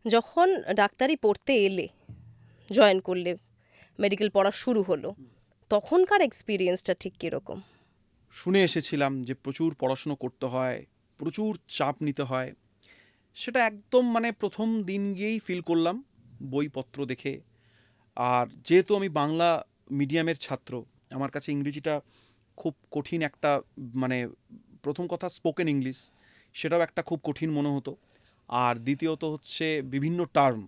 যখন ডাক্তারি পড়তে এলে, জয়েন করলে, মেডিকেল পড়া শুরু হলো, তখনকার এক্সপিরিয়েন্সটা ঠিক কীরকম? শুনে এসেছিলাম যে প্রচুর পড়াশুনো করতে হয়, প্রচুর চাপ নিতে হয়। সেটা একদম মানে প্রথম দিন গিয়েই ফিল করলাম বইপত্র দেখে। আর যেহেতু আমি বাংলা মিডিয়ামের ছাত্র, আমার কাছে ইংরেজিটা খুব কঠিন একটা, মানে প্রথম কথা স্পোকেন ইংলিশ, সেটাও একটা খুব কঠিন মনে হতো। আর দ্বিতীয়ত হচ্ছে বিভিন্ন টার্ম,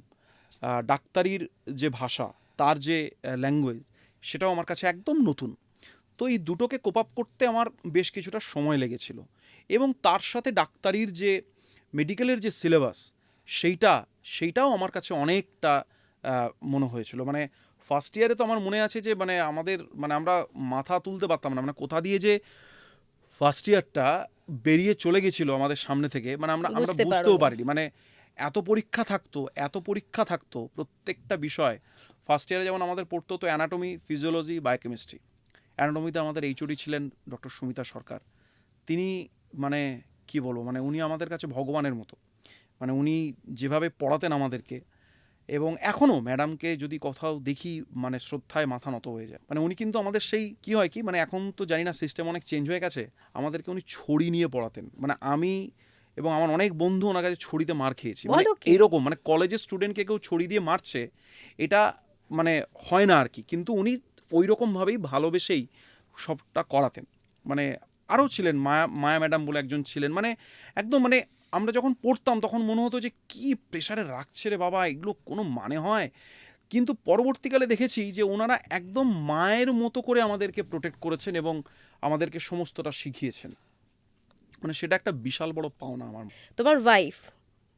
ডাক্তারির যে ভাষা, তার যে ল্যাঙ্গুয়েজ, সেটাও আমার কাছে একদম নতুন। তো এই দুটোকে কোপ আপ করতে আমার বেশ কিছুটা সময় লেগেছিল। এবং তার সাথে ডাক্তারির যে মেডিকেলের যে সিলেবাস, সেইটাও আমার কাছে অনেকটা মনে হয়েছিল। মানে ফার্স্ট ইয়ারে তো আমার মনে আছে যে মানে আমাদের মানে আমরা মাথা তুলতে পারতাম না, মানে কোথা দিয়ে যে ফার্স্ট ইয়ারটা বেরিয়ে চলে গেছিলো আমাদের সামনে থেকে, মানে আমরা আমরা বুঝতে বুঝতেও পারোনি। পারিনি। মানে এত পরীক্ষা থাকতো প্রত্যেকটা বিষয়। ফার্স্ট ইয়ারে যেমন আমাদের পড়তো তো অ্যানাটমি, ফিজিওলজি, বায়োকেমিস্ট্রি। অ্যানাটমিতে আমাদের এইচওডি ছিলেন ডক্টর সুমিতা সরকার। তিনি মানে কি বলবো, মানে উনি আমাদের কাছে ভগবানের মতো। মানে উনি যেভাবে পড়াতেন আমাদেরকে, এবং এখনও ম্যাডামকে যদি কোথাও দেখি মানে শ্রদ্ধায় মাথা নত হয়ে যায়। মানে উনি কিন্তু আমাদের সেই কি হয় কি, মানে এখন তো জানি না, সিস্টেম অনেক চেঞ্জ হয়ে গেছে, আমাদেরকে উনি ছড়ি নিয়ে পড়াতেন। মানে আমি এবং আমার অনেক বন্ধু ওনার কাছে ছড়িতে মার খেয়েছি। মানে বলো কি? এইরকম, মানে কলেজের স্টুডেন্টকে কেউ ছড়ি দিয়ে মারছে, এটা মানে হয় না আর কি। কিন্তু উনি ওই রকমভাবেই ভালোবেসেই সবটা করাতেন। মানে আরও ছিলেন, মায়া মায়া ম্যাডাম বলে একজন ছিলেন। মানে একদম মানে আমরা যখন পড়তাম তখন মনে হতো যে কি প্রেশারে রাখছে রে বাবা, এগুলো কোনো মানে হয়? কিন্তু পরবর্তীকালে দেখেছি যে ওনারা একদম মায়ের মতো করে আমাদেরকে প্রোটেক্ট করেছেন এবং আমাদেরকে সমস্তটা শিখিয়েছেন। মানে সেটা একটা বিশাল বড় পাওনা আমার। তোমার ওয়াইফ,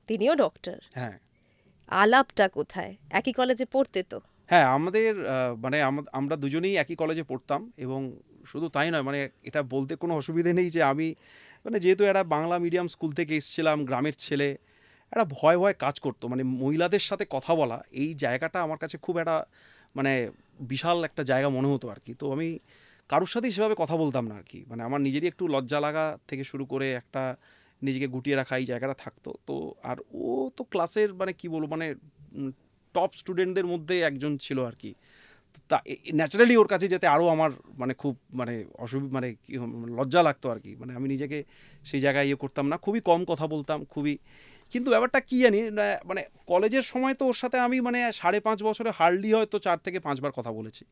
তিনিও ডক্টর। হ্যাঁ, আলাপটা কোথায়? একই কলেজে পড়তে তো? হ্যাঁ, আমাদের মানে আমরা দুজনেই একই কলেজে পড়তাম। এবং শুধু তাই নয়, মানে এটা বলতে কোনো অসুবিধে নেই যে আমি মানে যেহেতু একটা বাংলা মিডিয়াম স্কুল থেকে এসেছিলাম, গ্রামের ছেলে, একটা ভয় ভয় কাজ করতো। মানে মহিলাদের সাথে কথা বলা, এই জায়গাটা আমার কাছে খুব একটা মানে বিশাল একটা জায়গা মনে হতো আর কি। তো আমি কারোর সাথেই সেভাবে কথা বলতাম না আর কি। মানে আমার নিজেরই একটু লজ্জা লাগা থেকে শুরু করে একটা নিজেকে গুটিয়ে রাখা, এই জায়গাটা থাকতো। তো আর ও তো ক্লাসের মানে কি বলবো, মানে টপ স্টুডেন্টদের মধ্যে একজন ছিল আর কি। তো তা ন্যাচারালি ওর কাছে যেতে আরও আমার মানে খুব মানে মানে লজ্জা লাগতো আর কি। মানে আমি নিজেকে সেই জায়গায় ইয়ে করতাম না, খুবই কম কথা বলতাম, খুবই। কিন্তু ব্যাপারটা কী জানি মানে কলেজের সময় তো ওর সাথে আমি মানে 5.5 বছরে হার্ডলি হয়তো 4 থেকে 5 বার কথা বলেছি,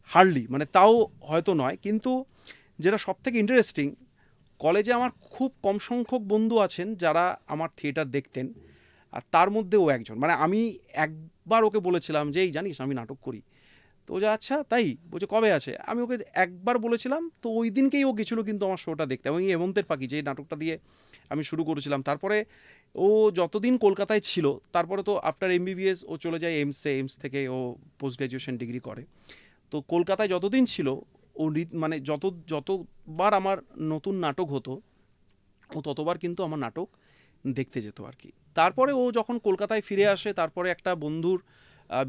হার্ডলি, মানে তাও হয়তো নয়। কিন্তু যেটা সব থেকে ইন্টারেস্টিং, কলেজে আমার খুব কম সংখ্যক বন্ধু আছেন যারা আমার থিয়েটার দেখতেন, আর তার মধ্যে ও একজন। মানে আমি একবার ওকে বলেছিলাম যে এই জানিস আমি নাটক করি। তো ও যে আচ্ছা তাই, বলছে কবে আছে। আমি ওকে একবার বলেছিলাম, তো ওই দিনকেই ও গেছিলো কিন্তু আমার শোটা দেখতে। এবং এই হেমন্তের পাখি যে নাটকটা দিয়ে আমি শুরু করেছিলাম, তারপরে ও যতদিন কলকাতায় ছিল, তারপরে তো আফটার এমবিবিএস ও চলে যায় এইমস থেকে ও পোস্ট গ্র্যাজুয়েশন ডিগ্রি করে। তো কলকাতায় যতদিন ছিল ও মানে যতবার আমার নতুন নাটক হতো, ও ততবার কিন্তু আমার নাটক দেখতে যেত আর কি। তারপরে ও যখন কলকাতায় ফিরে আসে, তারপরে একটা বন্ধুর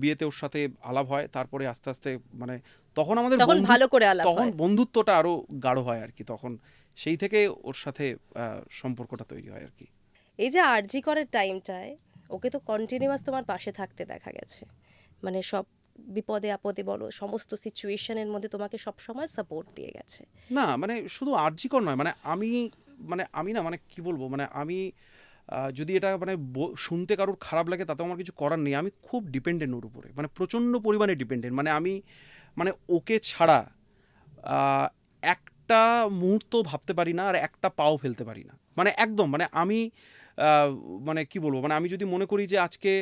বিয়েতে ওর সাথে আলাপ হয়। তারপরে আস্তে আস্তে মানে তখন আমাদের তখন ভালো করে আলাপ তখন হয়। বন্ধুত্বটা আরও গাঢ় হয় আর কি। তখন সেই থেকে ওর সাথে সম্পর্কটা তৈরি হয় আর কি। এই যে আরজি করার টাইমটায় ওকে তো কন্টিনিউয়াস তোমার পাশে থাকতে দেখা গেছে, মানে সব বিপদে আপদে বলো, সমস্ত সিচুয়েশনের মধ্যে তোমাকে সব সময় সাপোর্ট দিয়ে গেছে। না মানে শুধু আরজিকর নয়, মানে আমি না মানে কি বলবো, মানে আমি যদি এটা মানে শুনতে কারোর খারাপ লাগে তাতেও আমার কিছু করার নেই। আমি খুব ডিপেন্ডেন্ট ওর উপরে, মানে প্রচণ্ড পরিমাণে ডিপেন্ডেন্ট। মানে আমি মানে ওকে ছাড়া একটা মুহূর্ত ভাবতে পারি না, আর একটা পাও ফেলতে পারি না। মানে একদম মানে আমি মানে কি বলবো, মানে আমি যদি মনে করি যে আজকে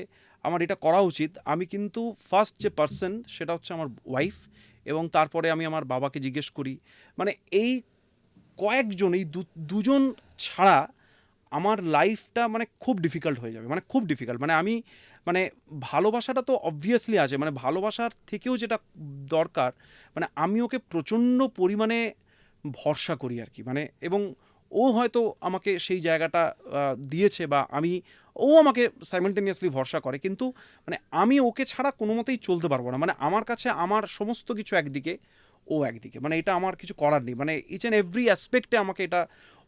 আমার এটা করা উচিত, আমি কিন্তু ফার্স্ট যে পার্সন সেটা হচ্ছে আমার ওয়াইফ। এবং তারপরে আমি আমার বাবাকে জিজ্ঞেস করি। মানে এই কয়েকজন, এই দুজন ছাড়া আমার লাইফটা মানে খুব ডিফিকাল্ট হয়ে যাবে, মানে খুব ডিফিকাল্ট। মানে আমি মানে ভালোবাসাটা তো অবভিয়াসলি আছে, মানে ভালোবাসার থেকেও যেটা দরকার, মানে আমি ওকে প্রচণ্ড পরিমাণে ভরসা করি আর কি। মানে এবং ও হয়তো আমাকে সেই জায়গাটা দিয়েছে, বা ও আমাকে সাইমালটেনিয়াসলি ভরসা করে। কিন্তু মানে আমি ওকে ছাড়া কোনো মতেই চলতে পারবো না। মানে আমার কাছে আমার সমস্ত কিছু একদিকে, ও একদিকে। মানে এটা আমার কিছু করার নেই। মানে ইচ অ্যান্ড এভরি অ্যাসপেক্টে আমাকে এটা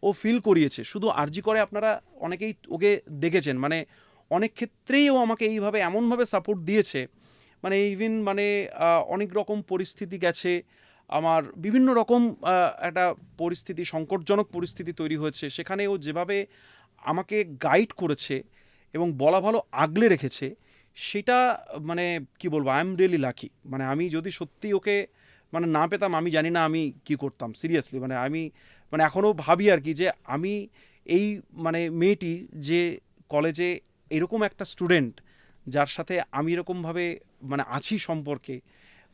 ও ফিল করিয়েছে। শুধু আরজি করে আপনারা অনেকেই ওকে দেখেছেন, মানে অনেক ক্ষেত্রেই ও আমাকে এইভাবে এমনভাবে সাপোর্ট দিয়েছে, মানে ইভেন মানে অনেক রকম পরিস্থিতি গেছে আমার, বিভিন্ন রকম একটা পরিস্থিতি, সংকটজনক পরিস্থিতি তৈরি হয়েছে, সেখানে ও যেভাবে আমাকে গাইড করেছে এবং বলা ভালো আগলে রেখেছে, সেটা মানে কি বলবো, আই এম রিয়েলি লাকি। মানে আমি যদি সত্যি ওকে মানে না পেতাম, আমি জানি না আমি কি করতাম সিরিয়াসলি। মানে আমি মানে এখনও ভাবি আর কি, যে আমি এই মানে মেয়েটি যে কলেজে এরকম একটা স্টুডেন্ট যার সাথে আমি এরকমভাবে মানে আছি সম্পর্কে,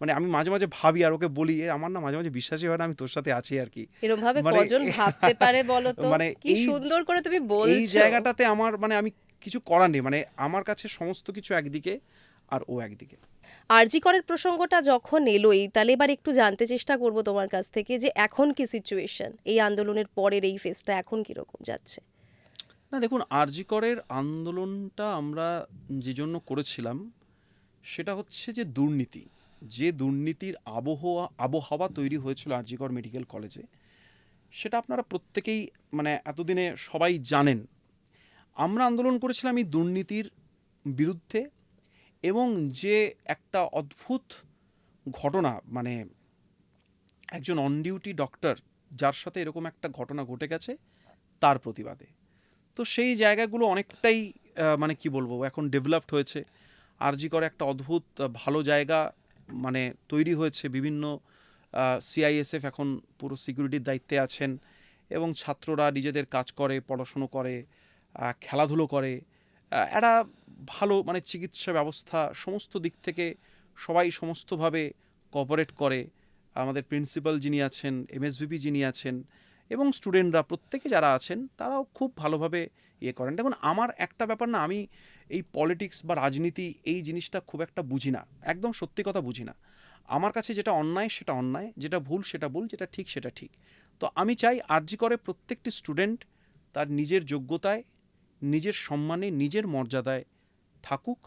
মানে আমি মাঝে মাঝে ভাবি আর ওকে বলি, আমার না মাঝে মাঝে বিশ্বাসই হয় না আমি তোর সাথে আছি আর কি। এরকম ভাবে মানে কজন ভাবতে পারে বলো তো? মানে কি সুন্দর করে তুমি এই বলছো। জায়গাটাতে আমার মানে আমি কিছু করার নেই, মানে আমার কাছে সমস্ত কিছু একদিকে আর ও একদিকে। আরজি করের প্রসঙ্গটা যখন এলোই, তাহলে এবার একটু জানতে চেষ্টা করব তোমার কাছ থেকে যে এখন কি সিচুয়েশন, এই আন্দোলনের পরের এই ফেজটা এখন কিরকম যাচ্ছে? না দেখুন, আরজি করের আন্দোলনটা আমরা যে জন্য করেছিলাম সেটা হচ্ছে যে দুর্নীতি, যে দুর্নীতির আবহাওয়া তৈরি হয়েছিল আরজি কর মেডিকেল কলেজে, সেটা আপনারা প্রত্যেকেই মানে এতদিনে সবাই জানেন। আমরা আন্দোলন করেছিলাম এই দুর্নীতির বিরুদ্ধে, এবং যে একটা অদ্ভুত ঘটনা, মানে একজন অন ডিউটি ডক্টর যার সাথে এরকম একটা ঘটনা ঘটে গেছে, তার প্রতিবাদে। তো সেই জায়গাগুলো অনেকটাই মানে কি বলবো, এখন ডেভেলপড হয়েছে। আরজি করে একটা অদ্ভুত ভালো জায়গা মানে তৈরি হয়েছে, বিভিন্ন সিআইএসএফ এখন পুরো সিকিউরিটির দায়িত্বে আছেন, এবং ছাত্ররা নিজেদের কাজ করে, পড়াশুনো করে, খেলাধুলো করে, একটা ভালো মানে চিকিৎসা ব্যবস্থা সমস্ত দিক থেকে সবাই সমস্তভাবে কোঅপারেট করে। আমাদের প্রিন্সিপাল যিনি আছেন, এমএসভিপি যিনি আছেন, এবং স্টুডেন্টরা প্রত্যেকে যারা আছেন তারাও খুব ভালোভাবে ইয়ে করেন। দেখুন, আমার একটা ব্যাপার না, আমি এই পলিটিক্স বা রাজনীতি এই জিনিসটা খুব একটা বুঝি না, একদম সত্যি কথা বুঝি না। আমার কাছে যেটা অন্যায় সেটা অন্যায়, যেটা ভুল সেটা ভুল, যেটা ঠিক সেটা ঠিক। তো আমি চাই আরজি করে প্রত্যেকটি স্টুডেন্ট তার নিজের যোগ্যতায়, নিজের সম্মানে, নিজের মর্যাদায় থাকুক,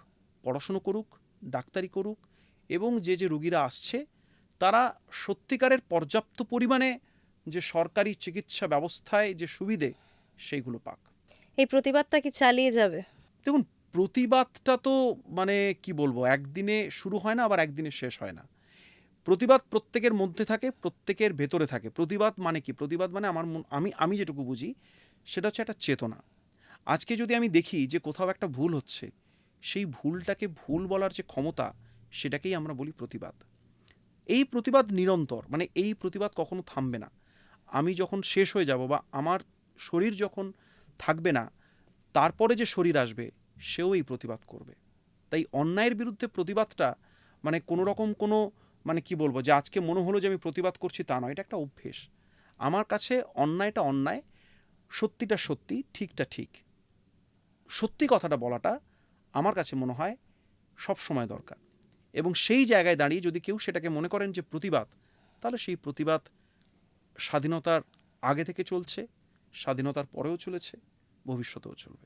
পড়াশুনো করুক, ডাক্তারি করুক, এবং যে যে রুগীরা আসছে তারা সত্যিকারের পর্যাপ্ত পরিমাণে যে সরকারি চিকিৎসা ব্যবস্থায় যে সুবিধে সেইগুলো পাক। এই প্রতিবাদটা কি চালিয়ে যাবে? দেখুন, প্রতিবাদটা তো মানে কি বলবো, একদিনে শুরু হয় না, আবার একদিনে শেষ হয় না। প্রতিবাদ প্রত্যেকের মধ্যে থাকে, প্রত্যেকের ভেতরে থাকে। প্রতিবাদ মানে কি? প্রতিবাদ মানে আমি যেটুকু বুঝি সেটা হচ্ছে একটা চেতনা। আজকে যদি আমি দেখি যে কোথাও একটা ভুল হচ্ছে, সেই ভুলটাকে ভুল বলার যে ক্ষমতা, সেটাকেই আমরা বলি প্রতিবাদ। এই প্রতিবাদ নিরন্তর, মানে এই প্রতিবাদ কখনো থামবে না। আমি যখন শেষ হয়ে যাব বা আমার শরীর যখন থাকবে না, তারপরে যে শরীর আসবে সেও এই প্রতিবাদ করবে। তাই অন্যায়ের বিরুদ্ধে প্রতিবাদটা মানে কোনো রকম কোনো মানে কি বলবো, যে আজকে মনে হলো যে আমি প্রতিবাদ করছি তা নয়, এটা একটা অভ্যেস। আমার কাছে অন্যায়টা অন্যায়, সত্যিটা সত্যি, ঠিকটা ঠিক। সত্যি কথাটা বলাটা আমার কাছে মনে হয় সব সময় দরকার। এবং সেই জায়গায় দাঁড়িয়ে যদি কেউ সেটাকে মনে করেন যে প্রতিবাদ, তাহলে সেই প্রতিবাদ স্বাধীনতার আগে থেকে চলছে, স্বাধীনতার পরেও চলেছে, ভবিষ্যতেও চলবে।